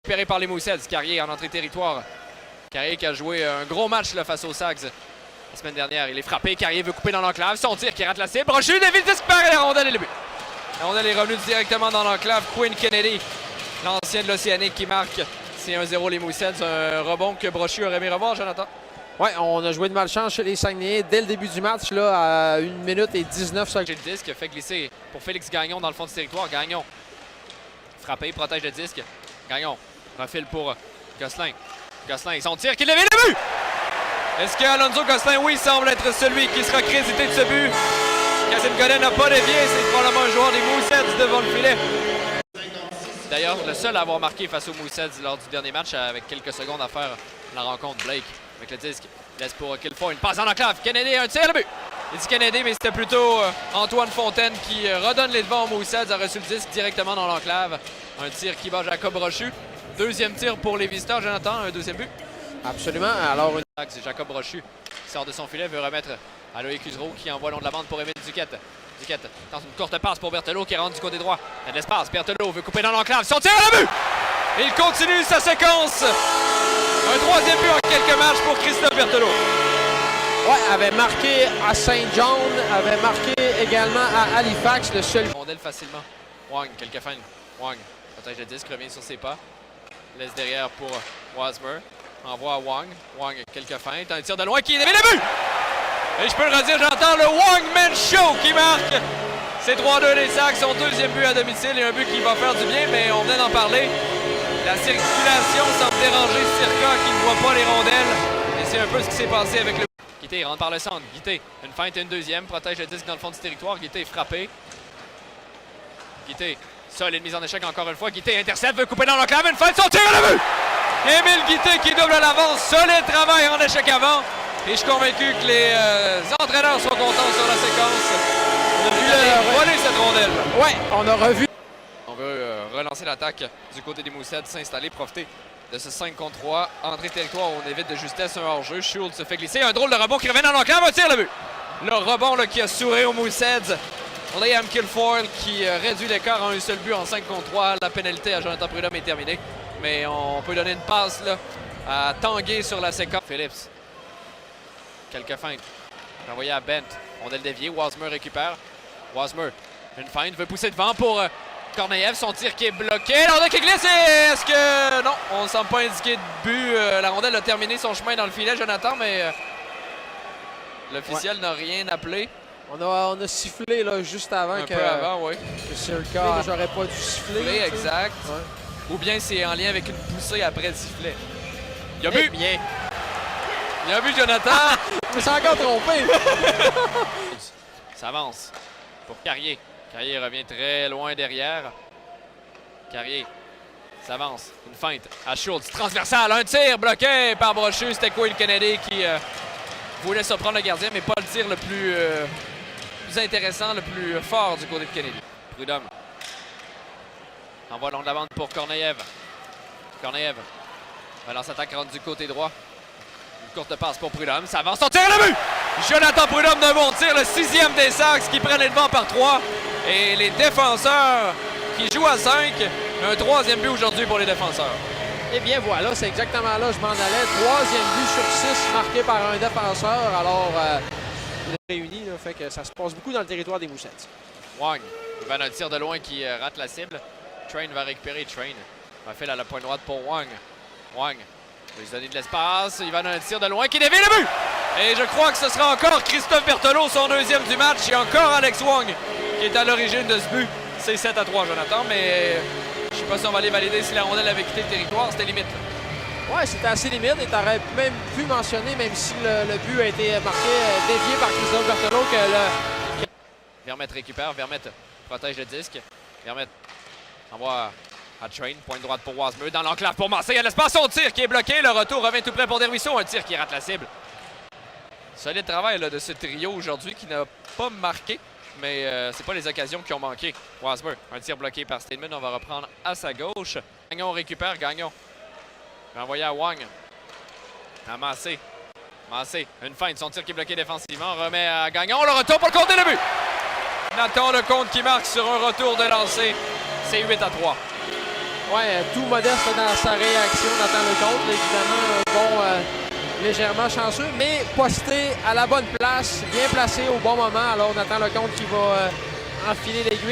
Récupéré par les Moussets, Carrier en entrée territoire. Carrier qui a joué un gros match là, face aux Sags la semaine dernière. Il est frappé, Carrier veut couper dans l'enclave. Son tir qui rate la cible. Brochu, David disparaît, la rondelle et le but. La rondelle est revenue directement dans l'enclave. Quinn Kennedy, l'ancien de l'Océanique qui marque. C'est 1-0 les Moussets. Un rebond que Brochu aurait aimé revoir, Jonathan. Oui, on a joué de malchance chez les Saguenayens dès le début du match, là, à 1 minute et 19 secondes. Le disque fait glisser pour Félix Gagnon dans le fond du territoire. Gagnon frappé, protège le disque. Gagnon refile pour Gosselin. Gosselin, son tir qui lève le but! Est-ce que Alonso Gosselin, oui, semble être celui qui sera crédité de ce but? Cassim Godet n'a pas dévié, c'est probablement un joueur des Moussets devant le filet. D'ailleurs, le seul à avoir marqué face aux Moussets lors du dernier match avec quelques secondes à faire la rencontre. Blake avec le disque, laisse pour Kilfoyle, une passe en enclave. Kennedy, un tir, le but! Il dit Kennedy, mais c'était plutôt Antoine Fontaine qui redonne les devants aux Moussets, a reçu le disque directement dans l'enclave. Un tir qui bat Jacob Brochu. Deuxième tir pour les visiteurs, Jonathan, un deuxième but. Absolument. Alors, c'est Jacob Brochu qui sort de son filet, veut remettre à Loïc Usereau qui envoie long de la bande pour Émile Duquette. Duquette tente une courte passe pour Berthelot qui rentre du côté droit. Il y a de l'espace, Berthelot veut couper dans l'enclave, son tir à la but! Et il continue sa séquence. Un troisième but en quelques matchs pour Christophe Berthelot. Ouais, avait marqué à Saint John, avait marqué également à Halifax, le seul. Rondelle facilement. Wang, quelques feintes. Wang protège le disque, revient sur ses pas. Laisse derrière pour Wasmer. Envoie à Wang. Wang, quelques feintes. Un tir de loin qui est le but! Et je peux le redire, j'entends le Wang Man Show qui marque. C'est 3-2 les Sacs, son deuxième but à domicile et un but qui va faire du bien, mais on vient d'en parler. La circulation semble déranger Circa qui ne voit pas les rondelles. Et c'est un peu ce qui s'est passé avec le... Guité rentre par le centre. Guité, une feinte et une deuxième. Protège le disque dans le fond du territoire. Guité est frappé. Guité, solide mise en échec encore une fois. Guité intercepte, veut couper dans l'enclave. Une feinte, son tir à la vue! Émile Guité qui double l'avance. Solide travail en échec avant. Et je suis convaincu que les entraîneurs sont contents sur la séquence. On a vu voler cette rondelle. Ouais, on a revu. On veut relancer l'attaque du côté des Moussets, s'installer, profiter de ce 5 contre 3. Entrée territoire, on évite de justesse un hors-jeu. Schultz se fait glisser. Un drôle de rebond qui revient dans l'enclave. Un tir le but. Le rebond là, qui a souri aux Moussets. Liam Kilfoyle qui réduit l'écart en un seul but en 5 contre 3. La pénalité à Jonathan Prudhomme est terminée. Mais on peut donner une passe là, à Tanguay sur la séquence. Phillips. Quelques feintes. Envoyé à Bent. On a le dévié. Wasmer récupère. Wasmer. Une feinte. Veut pousser devant pour Korneyev. Son tir qui est bloqué. La rondelle qui glisse. Est-ce que... Non, on ne semble pas indiquer de but. La rondelle a terminé son chemin dans le filet, Jonathan, mais l'officiel n'a rien appelé. On a sifflé là, juste avant un peu avant, oui. Que Circa, j'aurais pas dû siffler. Exact. Ouais. Ou bien c'est en lien avec une poussée après le sifflet. Il y a but! Bien. Il y a but, Jonathan! Je me suis encore trompé! Ça avance pour Carrier. Carrier revient très loin derrière. Carrier s'avance. Une feinte à Schultz. Transversale. Un tir bloqué par Brochu. C'était Quinn Kennedy qui voulait surprendre le gardien, mais pas le tir le plus intéressant, le plus fort du côté de Kennedy. Prudhomme envoie long de la bande pour Korneyev. Korneyev. Balance attaque rentre du côté droit. Une courte passe pour Prudhomme. Ça avance. Son tir à le but! Jonathan Prudhomme d'un bon tir. Le 6e des Sacs qui prennent les devants par 3. Et les défenseurs qui jouent à 5. Un 3e but aujourd'hui pour les défenseurs. Eh bien voilà, c'est exactement là je m'en allais. 3e but sur 6 marqué par un défenseur. Alors, il est réuni. Là, fait que ça se passe beaucoup dans le territoire des Moussets. Wang. Il va un tir de loin qui rate la cible. Train va récupérer. Train va faire à la pointe droite pour Wang. Wang va lui donner de l'espace. Il va dans un tir de loin qui dévie le but! Et je crois que ce sera encore Christophe Berthelot, son 2e du match. Et encore Alex Wang qui est à l'origine de ce but. C'est 7-3, Jonathan, mais je ne sais pas si on va aller valider si la rondelle avait quitté le territoire. C'était limite. Ouais, c'était assez limite et tu aurais même pu mentionner, même si le but a été marqué, dévié par Christophe Berthelot, que le... Vermette récupère. Vermette protège le disque. Vermette envoie à Train. Pointe droite pour Wasmer. Dans l'enclave pour Massé. Il y a l'espace. Son tir qui est bloqué. Le retour revient tout près pour Desruisseaux. Un tir qui rate la cible. Solide travail là, de ce trio aujourd'hui qui n'a pas marqué. Mais c'est pas les occasions qui ont manqué. Wasmer. Un tir bloqué par Steinman. On va reprendre à sa gauche. Gagnon récupère. Gagnon. Envoyé à Wang. À Massé. Massé. Une feinte. Son tir qui est bloqué défensivement. On remet à Gagnon. Le retour pour le compter le but. Nathan Lecomte qui marque sur un retour de lancer. C'est 8-3. Ouais, tout modeste dans sa réaction, Nathan Lecomte. Là, évidemment, légèrement chanceux, mais posté à la bonne place, bien placé au bon moment. Alors, Nathan Lecomte qui va enfiler l'aiguille.